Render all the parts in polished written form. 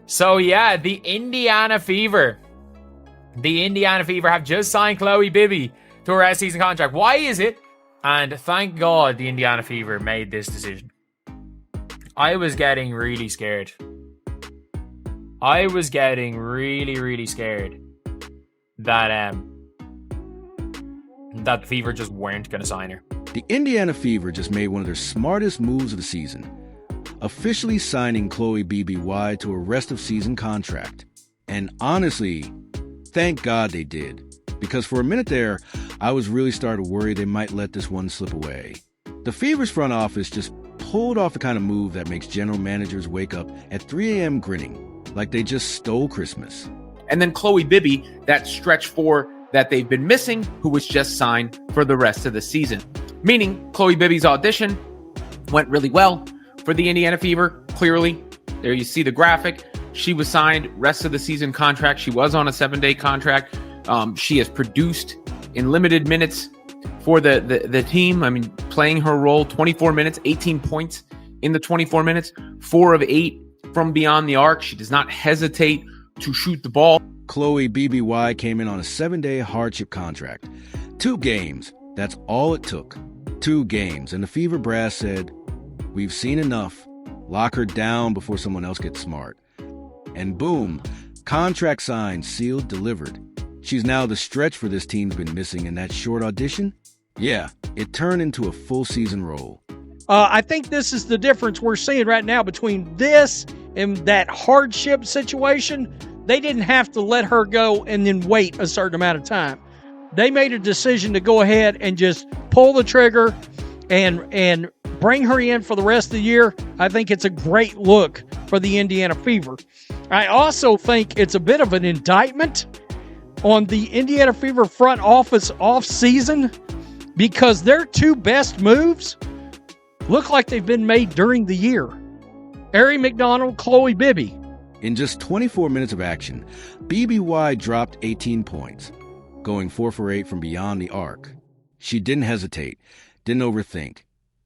So yeah, the Indiana Fever. The Indiana Fever have just signed Chloe Bibby to a rest of season contract. Why is it? And thank God the Indiana Fever made this decision. I was getting really scared. I was getting really, really scared that the Fever just weren't going to sign her. The Indiana Fever just made one of their smartest moves of the season, officially signing Chloe Bibby to a rest of season contract. And honestly, thank God they did, because for a minute there, I was really starting to worry they might let this one slip away. The Fever's front office just pulled off the kind of move that makes general managers wake up at 3 a.m. grinning, like they just stole Christmas. And then Chloe Bibby, that stretch four that they've been missing, who was just signed for the rest of the season. Meaning Chloe Bibby's audition went really well for the Indiana Fever. Clearly, there you see the graphic. She was signed rest of the season contract. She was on a 7-day contract. She has produced in limited minutes for the team. I mean, playing her role, 24 minutes, 18 points in the 24 minutes, 4 of 8 from beyond the arc. She does not hesitate to shoot the ball. Chloe Bibby came in on a 7-day hardship contract. 2 games. That's all it took. 2 games. And the Fever brass said, "We've seen enough. Lock her down before someone else gets smart." And boom, contract signed, sealed, delivered. She's now the stretch for this team's been missing, and that short audition, yeah, it turned into a full season role. I think this is the difference we're seeing right now between this and that hardship situation. They didn't have to let her go and then wait a certain amount of time. They made a decision to go ahead and just pull the trigger and bring her in for the rest of the year. I think it's a great look for the Indiana Fever. I also think it's a bit of an indictment on the Indiana Fever front office off-season, because their 2 best moves look like they've been made during the year. Aari McDonald, Chloe Bibby. In just 24 minutes of action, BBY dropped 18 points, going 4 for 8 from beyond the arc. She didn't hesitate, didn't overthink,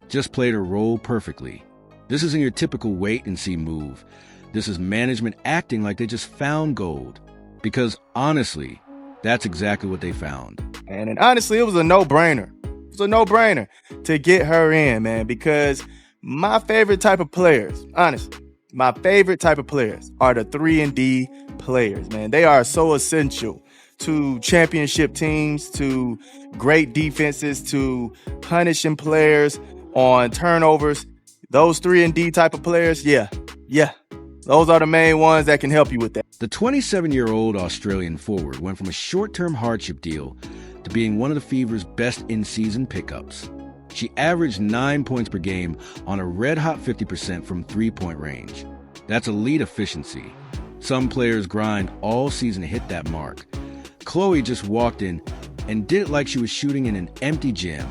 just played her role perfectly. This isn't your typical wait-and-see move. This is management acting like they just found gold. Because honestly, that's exactly what they found. And honestly, it was a no-brainer. It was a no-brainer to get her in, man, because my favorite type of players, honestly, my favorite type of players are the 3-and-D players, man. They are so essential to championship teams, to great defenses, to punishing players on turnovers. Those 3-and-D type of players, yeah. Those are the main ones that can help you with that. The 27-year-old Australian forward went from a short-term hardship deal to being one of the Fever's best in-season pickups. She averaged 9 points per game on a red-hot 50% from three-point range. That's elite efficiency. Some players grind all season to hit that mark. Chloe just walked in and did it like she was shooting in an empty gym.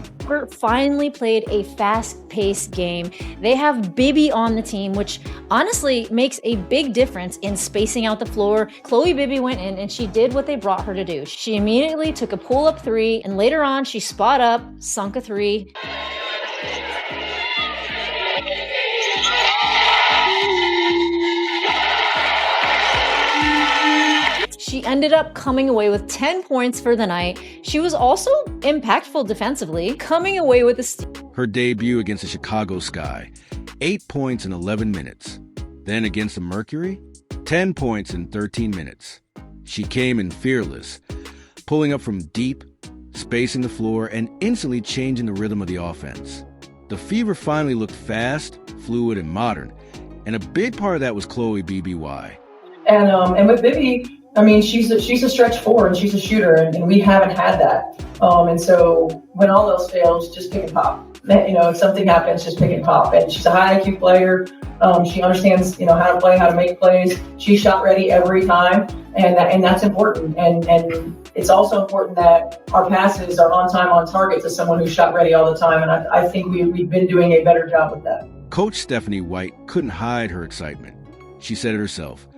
Finally played a fast-paced game. They have Bibby on the team, which honestly makes a big difference in spacing out the floor. Chloe Bibby went in and she did what they brought her to do. She immediately took a pull-up 3, and later on she spot up, sunk a 3. She ended up coming away with 10 points for the night. She was also impactful defensively, coming away with a steal. Her debut against the Chicago Sky, 8 points in 11 minutes. Then against the Mercury, 10 points in 13 minutes. She came in fearless, pulling up from deep, spacing the floor, and instantly changing the rhythm of the offense. The Fever finally looked fast, fluid, and modern, and a big part of that was Chloe BBY. And with Bibby, I mean, she's a stretch 4 and she's a shooter, and we haven't had that. And so when all else fails, just pick and pop. You know, if something happens, just pick and pop. And she's a high IQ player. She understands, how to play, how to make plays. She's shot ready every time, and that's important. And it's also important that our passes are on time, on target to someone who's shot ready all the time. And I think we've been doing a better job with that. Coach Stephanie White couldn't hide her excitement. She said it herself.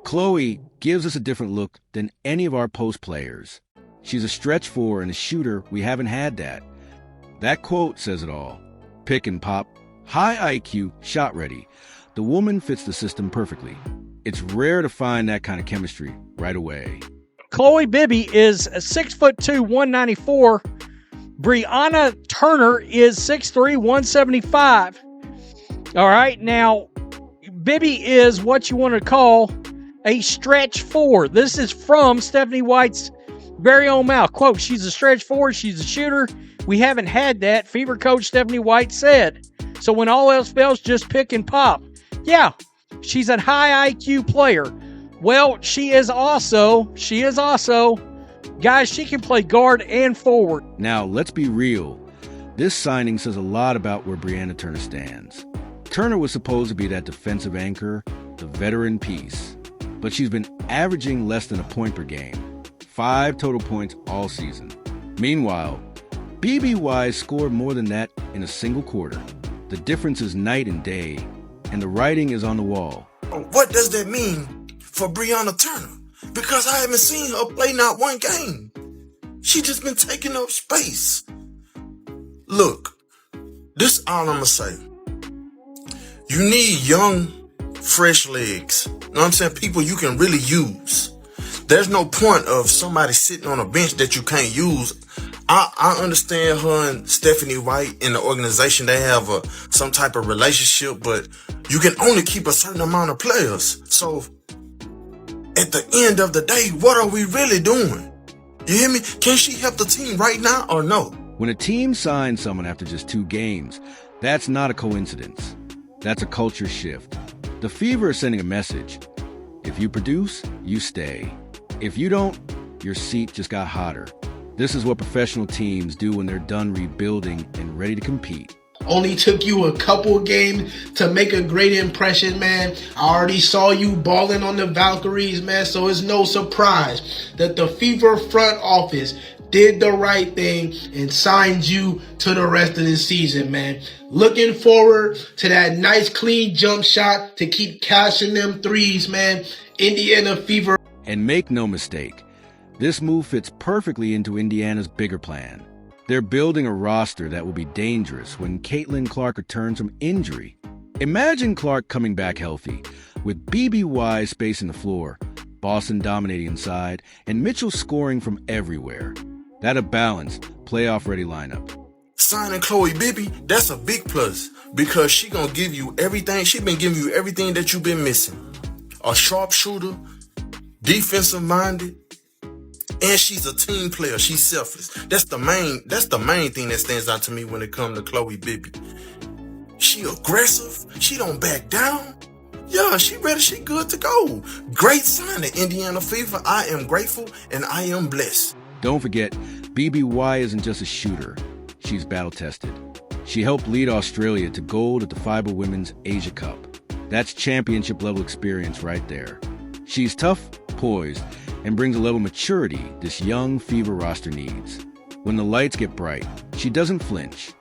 Chloe gives us a different look than any of our post players. She's a stretch 4 and a shooter. We haven't had that. That quote says it all. Pick and pop, high IQ, shot ready. The woman fits the system perfectly. It's rare to find that kind of chemistry right away. Chloe Bibby is 6'2", 194. Brianna Turner is 6'3", 175. All right, now Bibby is what you want to call a stretch four. This is from Stephanie White's very own mouth. Quote, she's a stretch four, she's a shooter. We haven't had that, Fever coach Stephanie White said. So when all else fails, just pick and pop. Yeah, she's a high IQ player. Well, she is also, guys, she can play guard and forward. Now, let's be real. This signing says a lot about where Brianna Turner stands. Turner was supposed to be that defensive anchor, the veteran piece. But she's been averaging less than a point per game. 5 total points all season. Meanwhile, BBY scored more than that in a single quarter. The difference is night and day, and the writing is on the wall. What does that mean for Brianna Turner? Because I haven't seen her play not one game. She just been taking up space. Look, this all I'm gonna say. You need young, fresh legs. You know what I'm saying? People you can really use. There's no point of somebody sitting on a bench that you can't use. I understand her and Stephanie White in the organization, they have some type of relationship, but you can only keep a certain amount of players. So at the end of the day, what are we really doing? You hear me? Can she help the team right now or no? When a team signs someone after just 2 games, that's not a coincidence. That's a culture shift. The Fever is sending a message. If you produce, you stay. If you don't, your seat just got hotter. This is what professional teams do when they're done rebuilding and ready to compete. Only took you a couple games to make a great impression, man. I already saw you balling on the Valkyries, man, so it's no surprise that the Fever front office did the right thing and signed you to the rest of the season, man. Looking forward to that nice clean jump shot to keep cashing them threes, man. Indiana Fever. And make no mistake, this move fits perfectly into Indiana's bigger plan. They're building a roster that will be dangerous when Caitlin Clark returns from injury. Imagine Clark coming back healthy, with BBY spacing the floor, Boston dominating inside, and Mitchell scoring from everywhere. That a balanced, playoff-ready lineup. Signing Chloe Bibby, that's a big plus because she gonna give you everything. She been giving you everything that you've been missing. A sharpshooter, defensive-minded, and she's a team player. She's selfless. That's the main thing that stands out to me when it comes to Chloe Bibby. She aggressive. She don't back down. Yeah, she ready. She good to go. Great signing, Indiana Fever. I am grateful and I am blessed. Don't forget, BBY isn't just a shooter. She's battle-tested. She helped lead Australia to gold at the FIBA Women's Asia Cup. That's championship-level experience right there. She's tough, poised, and brings a level of maturity this young Fever roster needs. When the lights get bright, she doesn't flinch.